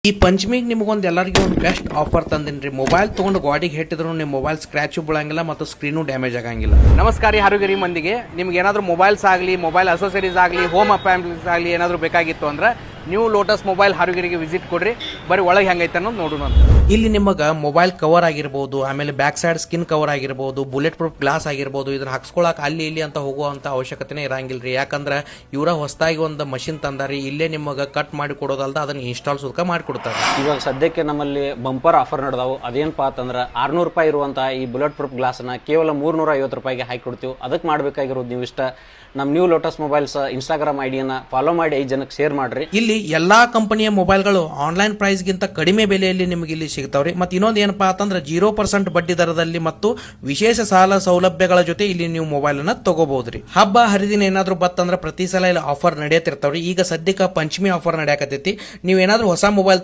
ಈ ಪಂಚಮಿಗೆ ನಿಮಗೊಂದು ಎಲ್ಲರಿಗೂ ಒಂದು ಬೆಸ್ಟ್ ಆಫರ್ ತಂದಿನ್ರಿ. ಮೊಬೈಲ್ ತೊಗೊಂಡು ಗಾಡಿಗೆ ಹೆಟ್ಟಿದ್ರು ನಿಮ್ಮ ಮೊಬೈಲ್ ಸ್ಕ್ರ್ಯಾಚು ಬೀಳಂಗಿಲ್ಲ ಮತ್ತು ಸ್ಕ್ರೀನು ಡ್ಯಾಮೇಜ್ ಆಗಂಗಿಲ್ಲ. ನಮಸ್ಕಾರ ಹಾರುಗಿರಿ ಮಂದಿಗೆ. ನಿಮ್ಗೆ ಏನಾದರೂ ಮೊಬೈಲ್ಸ್ ಆಗಲಿ, ಮೊಬೈಲ್ ಅಸೋಸರೀಸ್ ಆಗಲಿ, ಹೋಮ್ ಅಪ್ಲಯನ್ಸಸ್ ಆಗಲಿ ಏನಾದರೂ ಬೇಕಾಗಿತ್ತು ಅಂದ್ರೆ ನೀವು ಲೋಟಸ್ ಮೊಬೈಲ್ ಹಾರುಗಿರಿಗೆ ವಿಸಿಟ್ ಕೊಡ್ರಿ. ಬರೀ ಒಳಗೆ ಹೆಂಗೈತೆ ಅನ್ನೋದು ನೋಡೋಣ. ಇಲ್ಲಿ ನಿಮಗೆ ಮೊಬೈಲ್ ಕವರ್ ಆಗಿರ್ಬೋದು, ಆಮೇಲೆ ಬ್ಯಾಕ್ ಸೈಡ್ ಸ್ಕಿನ್ ಕವರ್ ಆಗಿರ್ಬೋದು, ಬುಲೆಟ್ ಪ್ರೂಫ್ ಗ್ಲಾಸ್ ಆಗಿರ್ಬೋದು, ಇದನ್ನ ಹಾಕ್ಸ್ಕೊಳಕ್ ಅಲ್ಲಿ ಇಲ್ಲಿ ಅಂತ ಹೋಗುವಂತ ಅವಶ್ಯಕತೆನೇ ಇರಂಗಿಲ್ರಿ. ಯಾಕಂದ್ರೆ ಇವರ ಹೊಸದಾಗಿ ಒಂದು ಮಷಿನ್ ತಂದಾರಿ. ಇಲ್ಲೇ ನಿಮಗೆ ಕಟ್ ಮಾಡಿ ಕೊಡೋದಲ್ದ ಅದನ್ನ ಇನ್ಸ್ಟಾಲ್ ಸುದ್ಕ ಮಾಡಿಕೊಡ್ತಾರೆ. ಇವಾಗ ಸದ್ಯಕ್ಕೆ ನಮ್ಮಲ್ಲಿ ಬಂಪರ್ ಆಫರ್ ನಡೆದಾವು. ಅದೇನಪ್ಪಾ ಅಂತಂದ್ರೆ 600 ರೂಪಾಯಿ ಇರುವಂತಹ ಈ ಬುಲೆಟ್ ಪ್ರೂಫ್ ಗ್ಲಾಸ್ನ ಕೇವಲ 350 ರೂಪಾಯಿಗೆ ಹಾಕಿ ಕೊಡ್ತೀವಿ. ಅದಕ್ಕೆ ಮಾಡಬೇಕಾಗಿರೋದು ನೀವು ಇಷ್ಟ ನಮ್ಮ ನ್ಯೂ ಲೋಟಸ್ ಮೊಬೈಲ್ಸ್ ಇನ್ಸ್ಟಾಗ್ರಾಮ್ ಐಡಿಯನ್ನ ಫಾಲೋ ಮಾಡಿ 5 ಜನಕ್ಕೆ ಶೇರ್ ಮಾಡ್ರಿ. ಇಲ್ಲಿ ಎಲ್ಲಾ ಕಂಪನಿಯ ಮೊಬೈಲ್ಗಳು ಆನ್ಲೈನ್ ಪ್ರೈಸ್ ಗಿಂತ ಕಡಿಮೆ ಬೆಲೆಯಲ್ಲಿ ನಿಮಗೆ ಇಲ್ಲಿ ಸಿಗ್ತಾವ್ರಿ. ಮತ್ತೆ ಇನ್ನೊಂದು ಏನಪ್ಪಾ ಅಂತಂದ್ರೆ 0% ಬಡ್ಡಿ ದರದಲ್ಲಿ ಮತ್ತು ವಿಶೇಷ ಸಾಲ ಸೌಲಭ್ಯಗಳ ಜೊತೆ ಇಲ್ಲಿ ನೀವು ಮೊಬೈಲ್ ಅನ್ನ ತಗೋಬಹುದ್ರಿ. ಹಬ್ಬ ಹರಿದಿನ ಏನಾದ್ರು ಬತ್ತಂದ್ರೆ ಪ್ರತಿ ಸಲ ಇಲ್ಲಿ ಆಫರ್ ನಡೆಯತಿರ್ತಾವ್ರಿ. ಈಗ ಸದ್ಯಕ್ಕೆ ಪಂಚಮಿ ಆಫರ್ ನಡೆಯಕತ್ತೈತಿ. ನೀವೇನಾದ್ರೂ ಹೊಸ ಮೊಬೈಲ್